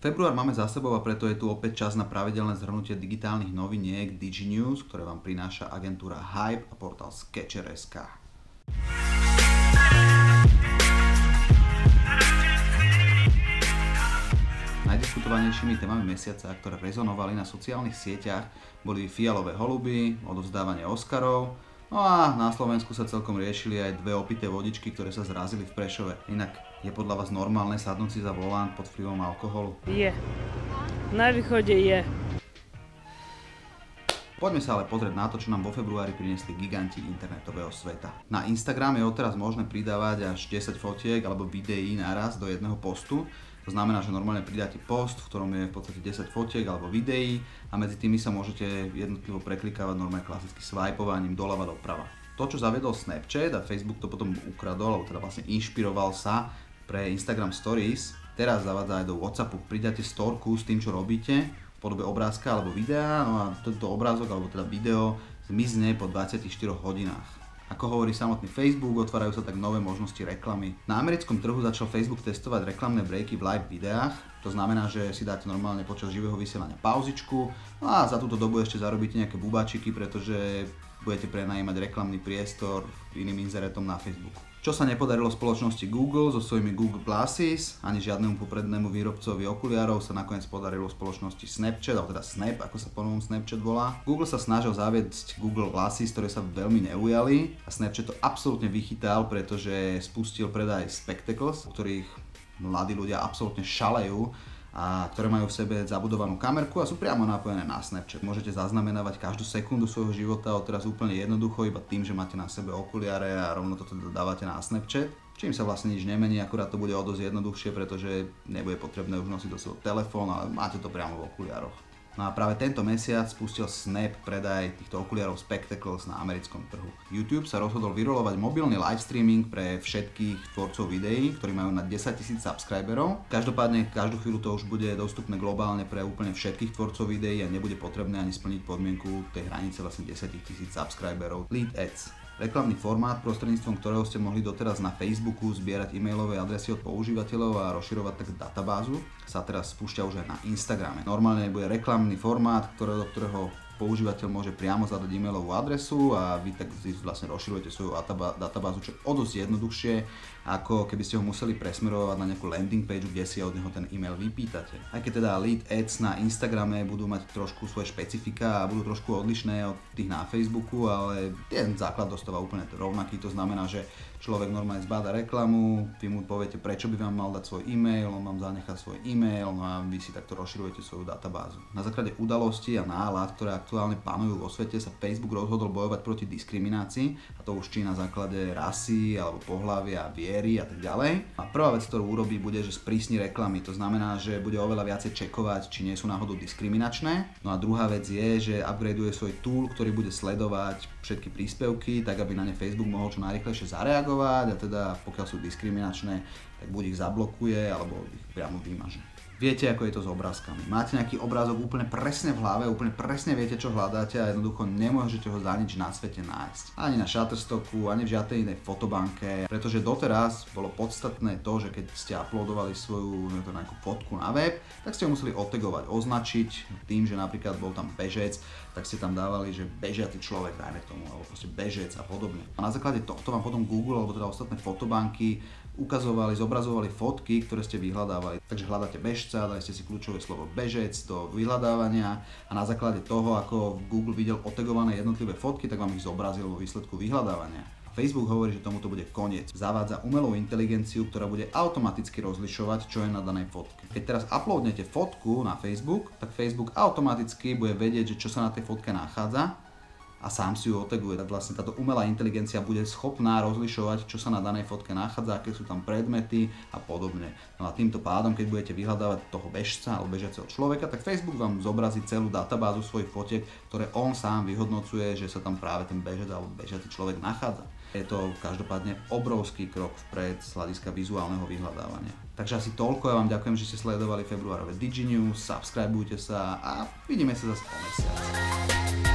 Február máme za sebou a preto je tu opäť čas na pravidelné zhrnutie digitálnych noviniek DigiNews, ktoré vám prináša agentúra Hype a portál Sketcher.sk. Najdiskutovanejšími témami mesiaca, ktoré rezonovali na sociálnych sieťach, boli fialové holuby, odovzdávanie Oscarov, no a na Slovensku sa celkom riešili aj dve opité vodičky, ktoré sa zrazili v Prešove. Inak je podľa vás normálne sadnúť si za volant pod vplyvom alkoholu? Je. Na východe je. Poďme sa ale pozrieť na to, čo nám vo februári priniesli giganti internetového sveta. Na Instagram je odteraz možné pridávať až 10 fotiek alebo videí naraz do jedného postu. To znamená, že normálne pridáte post, v ktorom je v podstate 10 fotiek alebo videí a medzi tými sa môžete jednotlivo preklikávať normálne klasicky swipovaním doľava doprava. To, čo zaviedol Snapchat a Facebook to potom ukradol, alebo teda vlastne inšpiroval sa pre Instagram Stories, teraz zavádza aj do WhatsAppu. Pridáte storku s tým, čo robíte v podobe obrázka alebo videa, no a tento obrázok alebo teda video zmizne po 24 hodinách. Ako hovorí samotný Facebook, otvárajú sa tak nové možnosti reklamy. Na americkom trhu začal Facebook testovať reklamné breaky v live videách. To znamená, že si dáte normálne počas živého vysielania pauzičku no a za túto dobu ešte zarobíte nejaké bubáčiky, pretože budete prenajímať reklamný priestor iným inzeretom na Facebooku. Čo sa nepodarilo spoločnosti Google so svojimi Google Glasses, ani žiadnemu poprednému výrobcovi okuliarov sa nakoniec podarilo spoločnosti Snapchat, alebo teda Snap, ako sa po novom Snapchat volá. Google sa snažil zaviesť Google Glasses, ktoré sa veľmi neujali a Snapchat to absolútne vychytal, pretože spustil predaj Spectacles, o ktorých mladí ľudia absolútne šalejú a ktoré majú v sebe zabudovanú kamerku a sú priamo napojené na Snapchat. Môžete zaznamenávať každú sekundu svojho života odteraz úplne jednoducho iba tým, že máte na sebe okuliare a rovno to dávate na Snapchat. Čím sa vlastne nič nemení, akurát to bude o dosť jednoduchšie, pretože nebude potrebné už nosiť do svojho telefónu, ale máte to priamo v okuliároch. No a práve tento mesiac spustil Snap predaj týchto okuliarov Spectacles na americkom trhu. YouTube sa rozhodol vyrolovať mobilný live streaming pre všetkých tvorcov videí, ktorí majú na 10 000 subscriberov. Každopádne každú chvíľu to už bude dostupné globálne pre úplne všetkých tvorcov videí a nebude potrebné ani splniť podmienku tej hranice vlastne 10 000 subscriberov. Lead Ads. Reklamný formát, prostredníctvom ktorého ste mohli doteraz na Facebooku zbierať e-mailové adresy od používateľov a rozširovať tak databázu, sa teraz spúšťa už aj na Instagrame. Normálne bude reklamný formát, do ktorého používateľ môže priamo zadať e-mailovú adresu a vy tak vlastne rozširujete svoju databázu, čo je o dosť jednoduchšie, ako keby ste ho museli presmerovať na nejakú landing page, kde si od neho ten e-mail vypýtate. Aj keď teda lead ads na Instagrame budú mať trošku svoje špecifika a budú trošku odlišné od tých na Facebooku, ale ten základ dostáva úplne rovnaký, to znamená, že človek normálne zbáda reklamu, vy mu poviete, prečo by vám mal dať svoj e-mail, on vám zanechá svoj e-mail, no a vy si takto rozširujete svoju databázu. Na základe udalostí a nálad, ktoré aktuálne panujú vo svete, sa Facebook rozhodol bojovať proti diskriminácii, a to už či na základe rasy alebo pohlavia, viery a tak ďalej. A prvá vec, ktorú urobí, bude, že sprísni reklamy. To znamená, že bude oveľa viacej čekovať, či nie sú náhodou diskriminačné. No a druhá vec je, že upgradeuje svoj tool, ktorý bude sledovať všetky príspevky, tak aby na ne Facebook mohol čo najrýchlejšie zareagovať a teda pokiaľ sú diskriminačné, tak buď ich zablokuje alebo ich priamo vymaže. Viete, ako je to s obrázkami. Máte nejaký obrázok úplne presne v hlave, úplne presne viete, čo hľadáte a jednoducho nemôžete ho za nič na svete nájsť. Ani na Shutterstocku, ani v žiadnej inej fotobanke, pretože doteraz bolo podstatné to, že keď ste uploadovali svoju nejakú fotku na web, tak ste ho museli otagovať, označiť tým, že napríklad bol tam bežec, tak ste tam dávali, že bežiaci človek, dajme tomu, alebo proste bežec a podobne. A na základe tohto vám potom Google alebo teda ostatné fotobanky zobrazovali fotky, ktoré ste vyhľadávali. Takže hľadáte bežca, dali ste si kľúčové slovo bežec do vyhľadávania a na základe toho, ako Google videl otagované jednotlivé fotky, tak vám ich zobrazil vo výsledku vyhľadávania. Facebook hovorí, že tomuto bude koniec. Zavádza umelú inteligenciu, ktorá bude automaticky rozlišovať, čo je na danej fotke. Keď teraz uploadnete fotku na Facebook, tak Facebook automaticky bude vedieť, že čo sa na tej fotke nachádza a sám si ju otaguje. Tak vlastne táto umelá inteligencia bude schopná rozlišovať, čo sa na danej fotke nachádza, aké sú tam predmety a podobne. No a týmto pádom, keď budete vyhľadávať toho bežca alebo bežiaceho človeka, tak Facebook vám zobrazí celú databázu svojich fotiek, ktoré on sám vyhodnocuje, že sa tam práve ten bežec alebo bežiaci človek nachádza. Je to každopádne obrovský krok vpred z hľadiska vizuálneho vyhľadávania. Takže asi toľko, ja vám ďakujem, že ste sledovali februárové DigiNews, subscribujte sa a vidíme sa zase o mesiac.